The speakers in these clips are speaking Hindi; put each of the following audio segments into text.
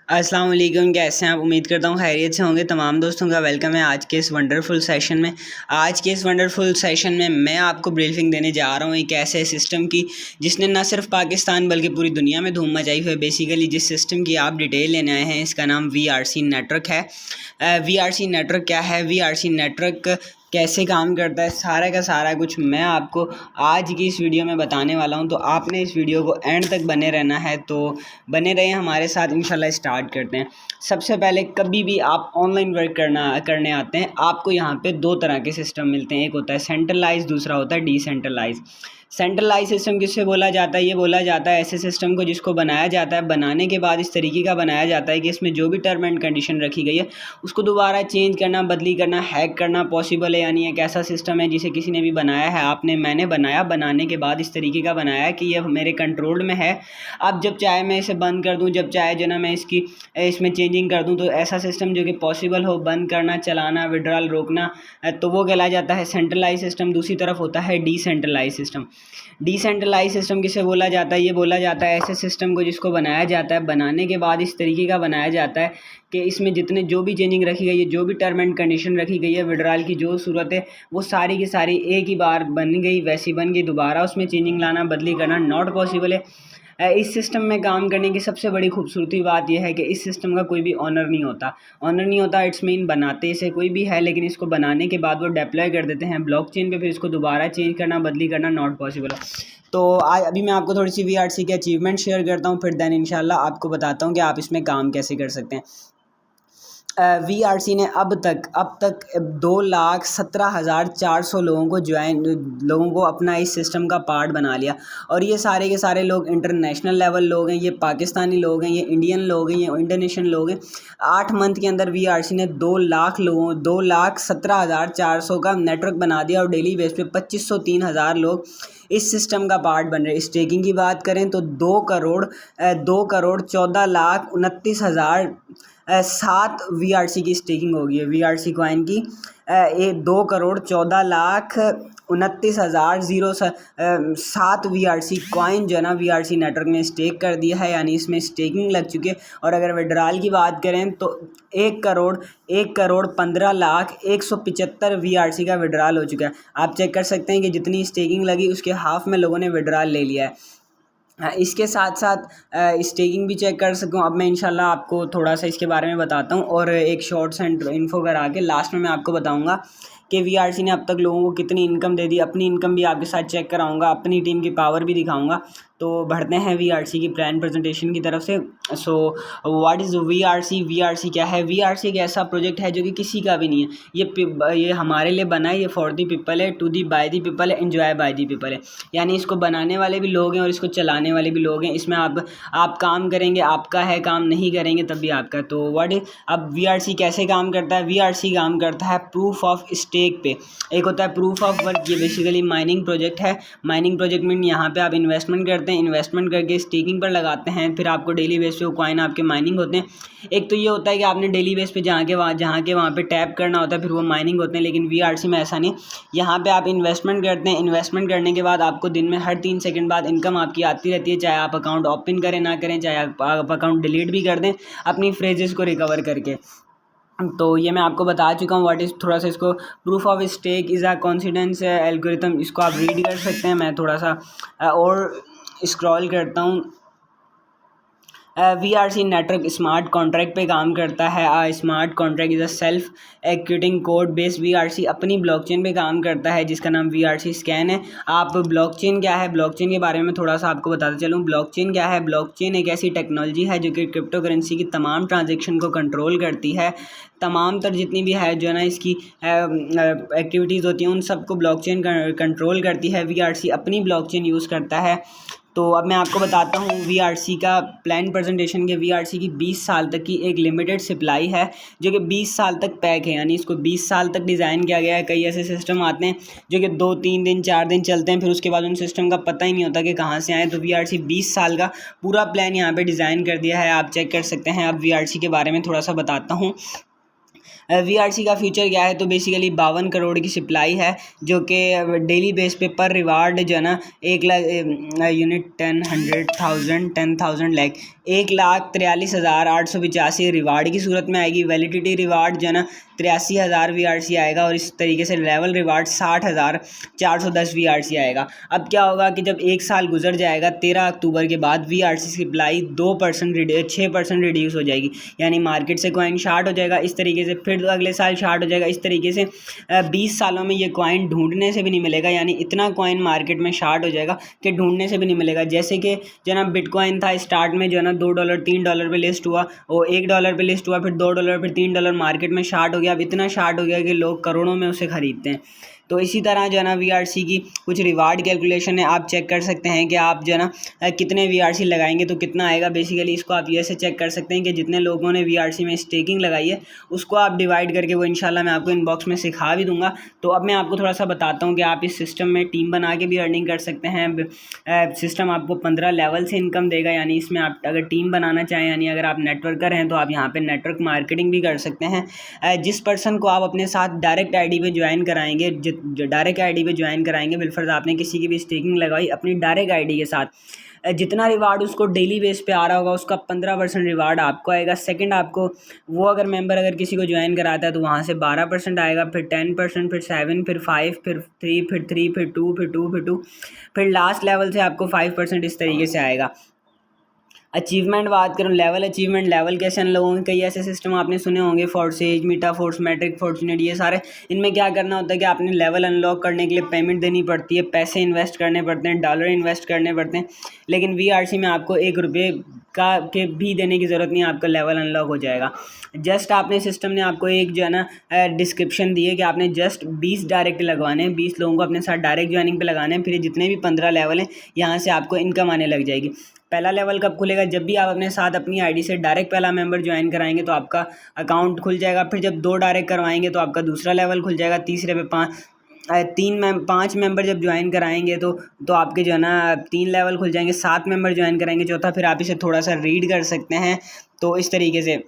अस्सलाम वालेकुम। कैसे हैं आप? उम्मीद करता हूँ खैरियत से होंगे। तमाम दोस्तों का वेलकम है आज के इस वंडरफुल सेशन में। आज के इस वंडरफुल सेशन में मैं आपको ब्रीफिंग देने जा रहा हूँ एक ऐसे सिस्टम की जिसने न सिर्फ पाकिस्तान बल्कि पूरी दुनिया में धूम मचाई हुई है। बेसिकली जिस सिस्टम की आप डिटेल लेने आए हैं इसका नाम VRC नेटवर्क है। VRC नेटवर्क क्या है, VRC नेटवर्क कैसे काम करता है, सारा का सारा कुछ मैं आपको आज की इस वीडियो में बताने वाला हूं। तो आपने इस वीडियो को एंड तक बने रहना है, तो बने रहे हमारे साथ। इंशाल्लाह स्टार्ट करते हैं। सबसे पहले कभी भी आप ऑनलाइन वर्क करने आते हैं, आपको यहाँ पे दो तरह के सिस्टम मिलते हैं। एक होता है सेंट्रलाइज, दूसरा होता है डिसेंट्रलाइज। सेंट्रलाइज सिस्टम किससे बोला जाता है? ये बोला जाता है ऐसे सिस्टम को जिसको बनाया जाता है, बनाने के बाद इस तरीके का बनाया जाता है कि इसमें जो भी टर्म एंड कंडीशन रखी गई है उसको दोबारा चेंज करना, बदली करना, हैक करना पॉसिबल है। यानी एक ऐसा सिस्टम है जिसे किसी ने भी बनाया है, मैंने बनाया, बनाने के बाद इस तरीके का बनाया कि ये मेरे कंट्रोल में है। अब जब चाहे मैं इसे बंद कर दूं, जब चाहे जो ना मैं इसमें चेंजिंग कर दूं। तो ऐसा सिस्टम जो कि पॉसिबल हो, बंद करना, चलाना, विड्रॉल रोकना, तो वो कहला जाता है सेंट्रलाइज सिस्टम। दूसरी तरफ होता है डिसेंट्रलाइज सिस्टम। डिसेंट्रलाइज सिस्टम किसे बोला जाता है? ये बोला जाता है ऐसे सिस्टम को जिसको बनाया जाता है, बनाने के बाद इस तरीके का बनाया जाता है कि इसमें जितने जो भी चेंजिंग रखी गई है, जो भी टर्म एंड कंडीशन रखी गई है, विड्रॉल की जो सूरत है, वो सारी की सारी एक ही बार बन गई, वैसी बन गई। दोबारा उसमें चेंजिंग लाना, बदली करना नॉट पॉसिबल है। इस सिस्टम में काम करने की सबसे बड़ी खूबसूरती बात यह है कि इस सिस्टम का कोई भी ऑनर नहीं होता। इट्स मीन बनाते इसे कोई भी है, लेकिन इसको बनाने के बाद वो डिप्लॉय कर देते हैं ब्लॉकचेन पे, फिर इसको दोबारा चेंज करना, बदली करना नॉट पॉसिबल है। तो आज अभी मैं आपको थोड़ी सी VRC के अचीवमेंट शेयर करता हूँ, फिर देन इंशाल्लाह आपको बताता हूँ कि आप इसमें काम कैसे कर सकते हैं। VRC ने अब तक 2,17,400 लोगों को अपना इस सिस्टम का पार्ट बना लिया। और ये सारे के सारे लोग इंटरनेशनल लेवल लोग हैं, ये पाकिस्तानी लोग हैं, ये इंडियन लोग हैं, ये इंडोनेशियन लोग हैं। 8 मंथ के अंदर VRC ने 2,17,400 का नेटवर्क बना दिया और डेली बेस पे 2,503,000 लोग इस सिस्टम का पार्ट बन रहे। स्टेकिंग की बात करें तो 2,14,29,7 VRC की स्टेकिंग होगी है। VRC कॉइन की 2,14,29,007 VRC कॉइन जो है ना VRC नेटवर्क में स्टेक कर दिया है, यानी इसमें स्टेकिंग लग चुकी है। और अगर विड्रॉल की बात करें तो 1,15,175 VRC का विड्रॉल हो चुका है। आप चेक कर सकते हैं कि जितनी स्टेकिंग लगी उसके हाफ में लोगों ने विड्रॉल ले लिया है। इसके साथ साथ स्टेकिंग भी चेक कर सकूँ। अब मैं इंशाल्लाह आपको थोड़ा सा इसके बारे में बताता हूँ और एक शॉर्ट्स एंड इन्फो करा के लास्ट में मैं आपको बताऊँगा कि VRC ने अब तक लोगों को कितनी इनकम दे दी। अपनी इनकम भी आपके साथ चेक कराऊंगा, अपनी टीम की पावर भी दिखाऊंगा। तो बढ़ते हैं VRC की प्लान प्रेजेंटेशन की तरफ से। So what is VRC? VRC क्या है? VRC एक ऐसा प्रोजेक्ट है जो कि किसी का भी नहीं है। ये हमारे लिए बना है, ये फॉर दी पीपल है, to the by the people है, एंजॉय बाय दी पीपल है। यानी इसको बनाने वाले भी लोग हैं और इसको चलाने वाले भी लोग हैं। इसमें आप काम करेंगे, आपका है, काम नहीं करेंगे तब भी आपका। तो अब VRC कैसे काम करता है? VRC काम करता है प्रूफ ऑफ स्टेक पे। एक होता है प्रूफ ऑफ वर्क, ये बेसिकली माइनिंग प्रोजेक्ट है। माइनिंग प्रोजेक्ट में यहाँ पे आप इन्वेस्टमेंट करते हैं, इन्वेस्टमेंट करके स्टेकिंग पर लगाते हैं, फिर आपको डेली बेस पे वो कॉइन आपके माइनिंग होते हैं। एक तो ये होता है कि आपने डेली बेस पे जहाँ के वहाँ पे टैप करना होता है, फिर वो माइनिंग होते हैं। लेकिन VRC में ऐसा नहीं, यहाँ पे आप इन्वेस्टमेंट करते हैं, इन्वेस्टमेंट करने के बाद आपको दिन में हर 3 सेकंड बाद इनकम आपकी आती रहती है, चाहे आप अकाउंट ओपन करें ना करें, चाहे आप अकाउंट डिलीट भी कर दें अपनी फ्रेजेस को रिकवर करके। तो ये मैं आपको बता चुका हूँ व्हाट इज़। थोड़ा सा इसको proof of stake is a confidence algorithm, इसको आप रीड कर सकते हैं। मैं थोड़ा सा और स्क्रॉल करता हूँ। VRC नेटवर्क स्मार्ट कॉन्ट्रैक्ट पे काम करता है। Smart contract is a self executing code based. VRC अपनी ब्लॉकचेन पे काम करता है जिसका नाम VRC स्कैन है। आप ब्लॉकचेन क्या है, ब्लॉकचेन के बारे में थोड़ा सा आपको बताते चलूँ। ब्लॉकचेन क्या है? ब्लॉकचेन एक ऐसी टेक्नोलॉजी है जो कि क्रिप्टो करेंसी की तमाम ट्रांजेक्शन को कंट्रोल करती है। तमाम तर जितनी भी है जो है ना इसकी एक्टिविटीज़ होती हैं उन सबको ब्लॉकचेन कंट्रोल करती है। VRC अपनी ब्लॉकचेन यूज़ करता है। तो अब मैं आपको बताता हूँ VRC का प्लान प्रेजेंटेशन के। VRC की 20 साल तक की एक लिमिटेड सप्लाई है जो कि 20 साल तक पैक है, यानी इसको 20 साल तक डिज़ाइन किया गया है। कई ऐसे सिस्टम आते हैं जो कि 2-3 दिन 4 दिन चलते हैं, फिर उसके बाद उन सिस्टम का पता ही नहीं होता कि कहाँ से आए। तो VRC 20 साल का पूरा प्लान यहाँ पर डिज़ाइन कर दिया है, आप चेक कर सकते हैं। अब VRC के बारे में थोड़ा सा बताता हूँ। VRC का फ्यूचर क्या है, तो बेसिकली 52 करोड़ की सप्लाई है, जो कि डेली बेस पे पर रिवार्ड जो है ना 1 लाख यूनिट 10,000 लाख 1,43,885 रिवार्ड की सूरत में आएगी। वैलिडिटी रिवार्ड जो है ना 83,000 VRC आएगा, और इस तरीके से लेवल रिवार्ड 60,410 VRC आएगा। अब क्या होगा कि जब 1 साल गुजर जाएगा 13 अक्टूबर के बाद VRC सप्लाई 6% रिड्यूस हो जाएगी, यानी मार्केट से कॉइन शार्ट हो जाएगा। इस तरीके से फिर अगले साल शार्ट हो जाएगा। इस तरीके से 20 सालों में ये कॉइन ढूंढने से भी नहीं मिलेगा, यानी इतना कॉइन मार्केट में शार्ट हो जाएगा कि ढूंढने से भी नहीं मिलेगा। जैसे कि जो ना बिटकॉइन था, स्टार्ट में जो है ना $2 $3 पे लिस्ट हुआ, वो $1 पे लिस्ट हुआ, फिर $2 फिर $3 मार्केट में शार्ट हो गया। अब इतना शार्ट हो गया कि लोग करोड़ों में उसे खरीदते हैं। तो इसी तरह जो है ना VRC की कुछ रिवार्ड कैलकुलेशन है, आप चेक कर सकते हैं कि आप जो है ना कितने VRC लगाएंगे तो कितना आएगा। बेसिकली इसको आप ये से चेक कर सकते हैं कि जितने लोगों ने VRC में स्टेकिंग लगाई है उसको आप डिवाइड करके, वो इंशाल्लाह मैं आपको इनबॉक्स में सिखा भी दूंगा। तो अब मैं आपको थोड़ा सा बताता हूँ कि आप इस सिस्टम में टीम बना के भी अर्निंग कर सकते हैं। सिस्टम आपको 15 लेवल से इनकम देगा, यानी इसमें आप अगर टीम बनाना चाहें, यानी अगर आप नेटवर्कर हैं तो आप यहाँ पर नेटवर्क मार्केटिंग भी कर सकते हैं। जिस पर्सन को आप अपने साथ डायरेक्ट ID पे ज्वाइन कराएंगे, डायरेक्ट ID पे ज्वाइन कराएंगे, बिलफर्ज आपने किसी की भी स्टेकिंग लगाई अपनी डायरेक्ट ID के साथ, जितना रिवार्ड उसको डेली बेस पे आ रहा होगा उसका 15% रिवार्ड आपको आएगा। सेकंड, आपको वो अगर मेंबर अगर किसी को ज्वाइन कराता है तो वहाँ से 12% आएगा, फिर 10%, फिर 7, फिर 5, फिर 3, फिर 3, फिर 2, फिर 2, फिर 2, फिर लास्ट लेवल से आपको 5% इस तरीके से आएगा। अचीवमेंट बात करूँ, लेवल अचीवमेंट लेवल कैसे अनलॉक होंगे, कई ऐसे सिस्टम आपने सुने होंगे, फोर्सेज, मीटा फोर्स, मैट्रिक फॉर्चुनेट, ये सारे। इनमें क्या करना होता है कि आपने लेवल अनलॉक करने के लिए पेमेंट देनी पड़ती है, पैसे इन्वेस्ट करने पड़ते हैं, डॉलर इन्वेस्ट करने पड़ते हैं। लेकिन VRC में आपको ₹1 का के भी देने की ज़रूरत नहीं है, आपका लेवल अनलॉक हो जाएगा। जस्ट आपने सिस्टम ने आपको एक जो है ना डिस्क्रिप्शन दी है कि आपने जस्ट 20 डायरेक्ट लगवाने हैं, 20 लोगों को अपने साथ डायरेक्ट ज्वाइनिंग पे लगाने हैं, फिर जितने भी 15 लेवल हैं यहाँ से आपको इनकम आने लग जाएगी। पहला लेवल कब खुलेगा, जब भी आप अपने साथ अपनी ID से डायरेक्ट पहला मेंबर ज्वाइन कराएंगे तो आपका अकाउंट खुल जाएगा। फिर जब 2 डायरेक्ट करवाएंगे तो आपका दूसरा लेवल खुल जाएगा। तीसरे पे 5 मेंबर जब ज्वाइन कराएंगे तो आपके जो है ना 3 लेवल खुल जाएंगे। 7 मेंबर ज्वाइन कराएंगे चौथा, फिर आप इसे थोड़ा सा रीड कर सकते हैं। तो इस तरीके से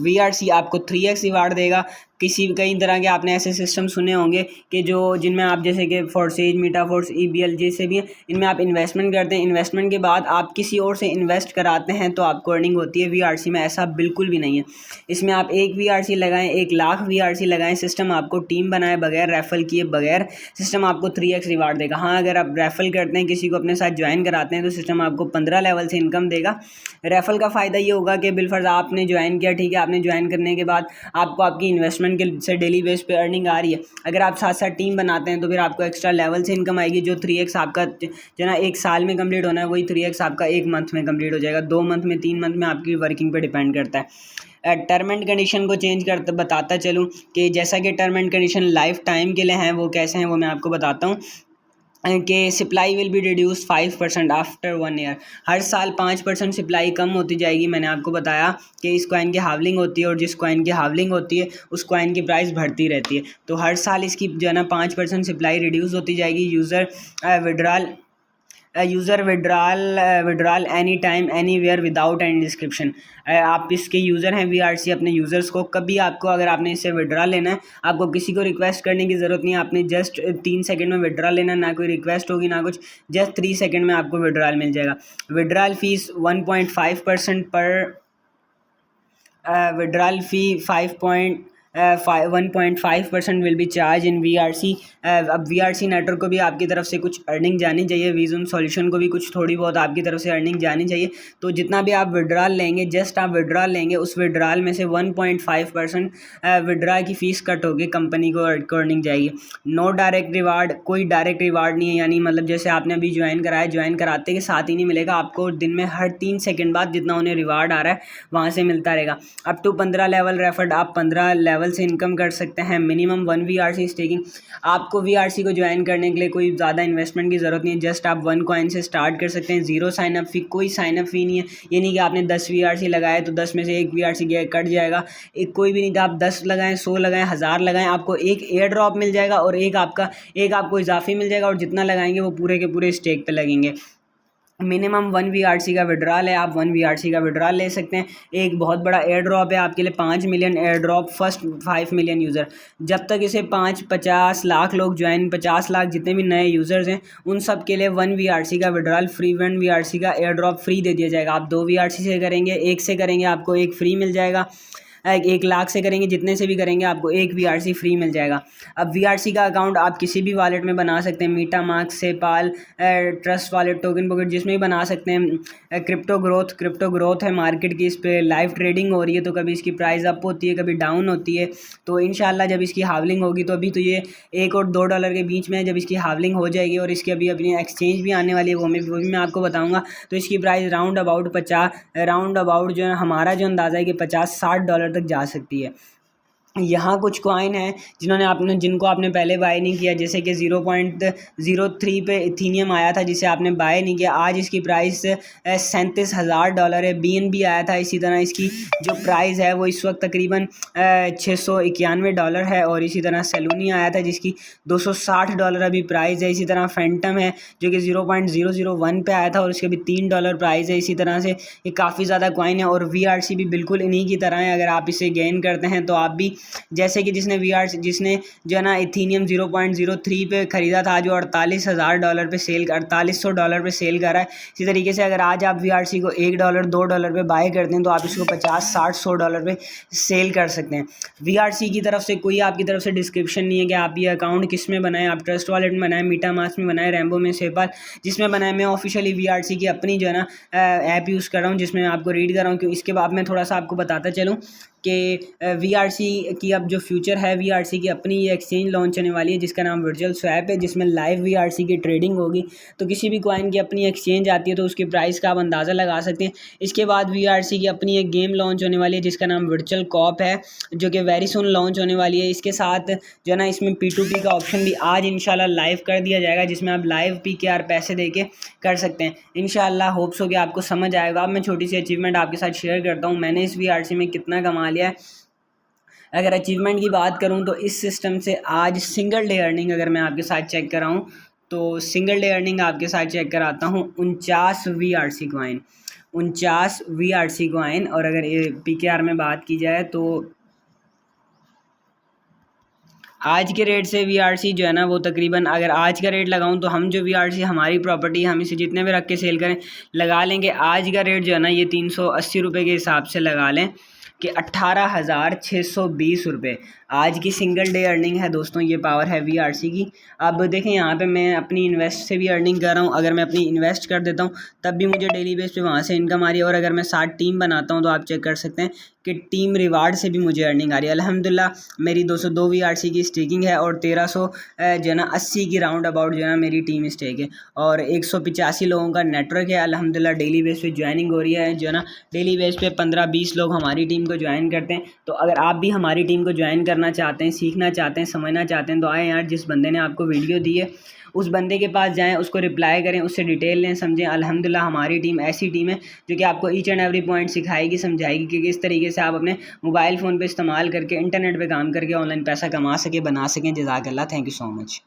VRC आपको 3x रिवार्ड देगा। कई तरह के आपने ऐसे सिस्टम सुने होंगे कि जिनमें आप जैसे कि फोर्सेज, मीटा फोर्स, EBL जैसे भी हैं, इनमें आप इन्वेस्टमेंट करते हैं, इन्वेस्टमेंट के बाद आप किसी और से इन्वेस्ट कराते हैं तो आपको अर्निंग होती है। VRC में ऐसा बिल्कुल भी नहीं है। इसमें आप 1 VRC लगाएं, 1 लाख VRC लगाएं, सिस्टम आपको टीम बनाए बगैर, रेफल किए बगैर सिस्टम आपको 3x रिवार्ड देगा। हाँ, अगर आप रेफल करते हैं, किसी को अपने साथ ज्वाइन कराते हैं तो सिस्टम आपको 15 लेवल से इनकम देगा। रेफल का फ़ायदा ये होगा कि बिलफर्ज आपने ज्वाइन किया, ठीक है, आपने ज्वाइन करने के बाद आपको आपकी इन्वेस्टमेंट के से डेली बेस पे अर्निंग आ रही है। अगर आप साथ साथ टीम बनाते हैं तो फिर आपको एक्स्ट्रा लेवल से इनकम आएगी, जो 3x आपका जो ना 1 साल में कंप्लीट होना है वही 3x आपका 1 मंथ में कंप्लीट हो जाएगा। 2 मंथ में, 3 मंथ में आपकी वर्किंग पे डिपेंड करता है। टर्म एंड कंडीशन को चेंज करते बताता चलूँ कि जैसा कि term and condition life time के लिए हैं, वो कैसे हैं वो मैं आपको बताता हूँ कि supply will be reduce 5% after 1 year. हर साल 5% सप्लाई कम होती जाएगी। मैंने आपको बताया कि इस कॉइन की हावलिंग होती है, और जिस कॉइन की हावलिंग होती है उस कॉइन की प्राइस बढ़ती रहती है। तो हर साल इसकी जो है ना 5% सप्लाई रिड्यूस होती जाएगी। Withdrawal any time anywhere without any description. आप इसके यूज़र हैं VRC, अपने यूज़र्स को कभी आपको अगर आपने इससे विड्रॉल लेना है, आपको किसी को रिक्वेस्ट करने की ज़रूरत नहीं है। आपने जस्ट 3 सेकंड में विड्रॉल लेना, ना कोई रिक्वेस्ट होगी ना कुछ, जस्ट 3 सेकंड में आपको विड्रॉल मिल जाएगा। विड्रॉल फीस 1.5% पर withdrawal fee 1.5% will be charge in VRC। अब VRC नेटवर्क को भी आपकी तरफ से कुछ अर्निंग जानी चाहिए, वीज़ूम सॉल्यूशन को भी कुछ थोड़ी बहुत आपकी तरफ से अर्निंग जानी चाहिए। तो जितना भी आप विड्रॉल लेंगे, जस्ट आप विड्रॉल लेंगे, उस विड्रॉल में से 1.5% विड्रॉ की फ़ीस कट होगी, कंपनी को अर्निंग जाएगी। नो डायरेक्ट रिवार्ड, कोई डायरेक्ट रिवार्ड नहीं है, यानी मतलब जैसे आपने अभी ज्वाइन कराया, ज्वाइन कराते के साथ ही नहीं मिलेगा आपको, दिन में हर 3 सेकंड बाद जितना उन्हें रिवार्ड आ रहा है वहाँ से मिलता रहेगा। अप टू 15 लेवल रेफर्ड, आप 15 लेवल से इनकम कर सकते हैं। Minimum 1 VRC staking. आपको VRC को ज्वाइन करने के लिए कोई ज़्यादा इन्वेस्टमेंट की ज़रूरत नहीं है, जस्ट आप 1 कॉइन से स्टार्ट कर सकते हैं। 0 साइनअप फ़ी, कोई साइनअप फ़ी नहीं है। ये नहीं कि आपने 10 VRC लगाए तो 10 में से 1 VRC गया कट जाएगा, एक कोई भी नहीं था। आप 10 लगाएं, 100 लगाएं, 1000 लगाएं, आपको एक एयर ड्रॉप मिल जाएगा और एक आपको इजाफी मिल जाएगा, और जितना लगाएंगे वो पूरे के पूरे स्टेक पे लगेंगे। मिनिमम 1 VRC का विड्रॉल है, आप 1 VRC का विड्रॉल ले सकते हैं। एक बहुत बड़ा एयर ड्रॉप है आपके लिए, 5 million air drop first 5 million user. जब तक इसे 50 लाख लोग ज्वाइन, 50 लाख जितने भी नए यूज़र्स हैं उन सब के लिए 1 VRC का विड्रॉल फ्री, 1 VRC का एयर ड्रॉप फ्री दे दिया जाएगा। आप 2 VRC से करेंगे, एक से करेंगे आपको एक फ्री मिल जाएगा, 1 लाख से करेंगे, जितने से भी करेंगे आपको एक VRC फ्री मिल जाएगा। अब VRC का अकाउंट आप किसी भी वॉलेट में बना सकते हैं, मीटा mark, sepal, trust wallet, token pocket, जिसमें भी बना सकते हैं। क्रिप्टो ग्रोथ है मार्केट की, इस पर लाइव ट्रेडिंग हो रही है, तो कभी इसकी प्राइस अप होती है, कभी डाउन होती है। तो इंशाल्लाह जब इसकी हावलिंग होगी, तो अभी तो ये $1 और $2 के बीच में है, जब इसकी हावलिंग हो जाएगी और इसकी अभी अपनी एक्सचेंज भी आने वाली है, वो भी मैं आपको बताऊँगा। तो इसकी प्राइस राउंड अबाउट जो है, हमारा जो अंदाज़ा है कि $50-60 तक जा सकती है। यहाँ कुछ कॉइन है जिनको आपने पहले बाय नहीं किया, जैसे कि 0.03 पे इथीनियम आया था जिसे आपने बाय नहीं किया, आज इसकी प्राइस $37,000 है। BNB आया था, इसी तरह इसकी जो प्राइस है वो इस वक्त तकरीबन $691 है। और इसी तरह सेलूनी आया था जिसकी $260 अभी प्राइस है। इसी तरह फैंटम है जो कि 0.001 पे आया था और उसके भी $3 प्राइस है। इसी तरह से ये काफ़ी ज़्यादा कॉइन है। और VRC भी बिल्कुल इन्हीं की तरह है, अगर आप इसे गेन करते हैं तो आप भी, जैसे कि जिसने जो है ना इथीनियम 0.03 पे ख़रीदा था, जो $48,000 पे सेल $4800 पे सेल कर रहा है। इसी तरीके से अगर आज आप VRC को $1 $2 पे बाय करते हैं तो आप इसको $50-60-100 पे सेल कर सकते हैं। VRC की तरफ से कोई आपकी तरफ से डिस्क्रिप्शन नहीं है कि आप ये अकाउंट किस में बनाएं, आप ट्रस्ट वॉलेट में बनाएं, मीटा मास्क में बनाएं, रैम्बो में, सेपाल, जिसमें बनाएं। मैं ऑफिशियली VRC की अपनी जो है ना ऐप यूज़ कर रहा हूँ, जिसमें मैं आपको रीड कर रहा हूँ। क्योंकि इसके बाद मैं थोड़ा सा आपको बताता चलूँ कि VRC की अब जो फ्यूचर है, VRC की अपनी ये एक्सचेंज लॉन्च होने वाली है जिसका नाम वर्चुअल स्वैप है, जिसमें लाइव VRC की ट्रेडिंग होगी। तो किसी भी कॉइन की अपनी एक्सचेंज आती है तो उसकी प्राइस का आप अंदाज़ा लगा सकते हैं। इसके बाद VRC की अपनी एक गेम लॉन्च होने वाली है जिसका नाम वर्चुअल कॉप है, जो कि वेरी सुन लॉन्च होने वाली है। इसके साथ जो है ना इसमें P2P का ऑप्शन भी आज इंशाल्लाह लाइव कर दिया जाएगा, जिसमें आप लाइव PKR पैसे दे के कर सकते हैं। इंशाल्लाह होप्स हो कि आपको समझ आएगा। अब मैं छोटी सी अचीवमेंट आपके साथ शेयर करता हूँ, मैंने इस VRC में कितना कमा लिया है। अगर अचीवमेंट की बात करूं तो इस सिस्टम से आज सिंगल डे अर्निंग अगर मैं आपके साथ चेक कराऊं तो सिंगल डे अर्निंग आपके साथ चेक कराता हूं 49 VRC कॉइन, 49 VRC कॉइन। और अगर ये PKR में बात की जाए तो आज के रेट से VRC जो है ना वो तकरीबन, अगर आज का रेट लगाऊं तो हम जो VRC हमारी प्रॉपर्टी, हम इसे जितने भी रख के सेल करें लगा लेंगे, आज का रेट जो है ना ये 380 रुपये के हिसाब से लगा लें कि 18,620 रुपये आज की सिंगल डे अर्निंग है दोस्तों। ये पावर है VRC की। अब देखें यहाँ पे मैं अपनी इन्वेस्ट से भी अर्निंग कर रहा हूँ। अगर मैं अपनी इन्वेस्ट कर देता हूँ तब भी मुझे डेली बेस पे वहाँ से इनकम आ रही है। और अगर मैं 60 टीम बनाता हूँ तो आप चेक कर सकते हैं कि टीम रिवार्ड से भी मुझे अर्निंग आ रही है। अल्हम्दुलिल्लाह मेरी 202 VRC की स्टेकिंग है और 1300 जो है ना 80 की राउंड अबाउट जो है ना मेरी टीम स्टेक है। और 185 लोगों का नेटवर्क है। अल्हम्दुलिल्लाह डेली बेस पे ज्वाइनिंग हो रही है, जो है ना डेली बेस पे 15-20 लोग हमारी टीम को ज्वाइन करते हैं। तो अगर आप भी हमारी टीम को ज्वाइन करना चाहते हैं, सीखना चाहते हैं, समझना चाहते हैं तो आए यार, जिस बंदे ने आपको वीडियो दी है उस बंदे के पास जाएं, उसको रिप्लाई करें, उससे डिटेल लें, समझें। अल्हम्दुलिल्लाह हमारी टीम ऐसी टीम है जो कि आपको ईच एंड एवरी पॉइंट सिखाएगी, समझाएगी कि किस तरीके से आप अपने मोबाइल फ़ोन पे इस्तेमाल करके, इंटरनेट पे काम करके ऑनलाइन पैसा कमा सकें, बना सकें। जज़ाकल्लाह, थैंक यू सो मच।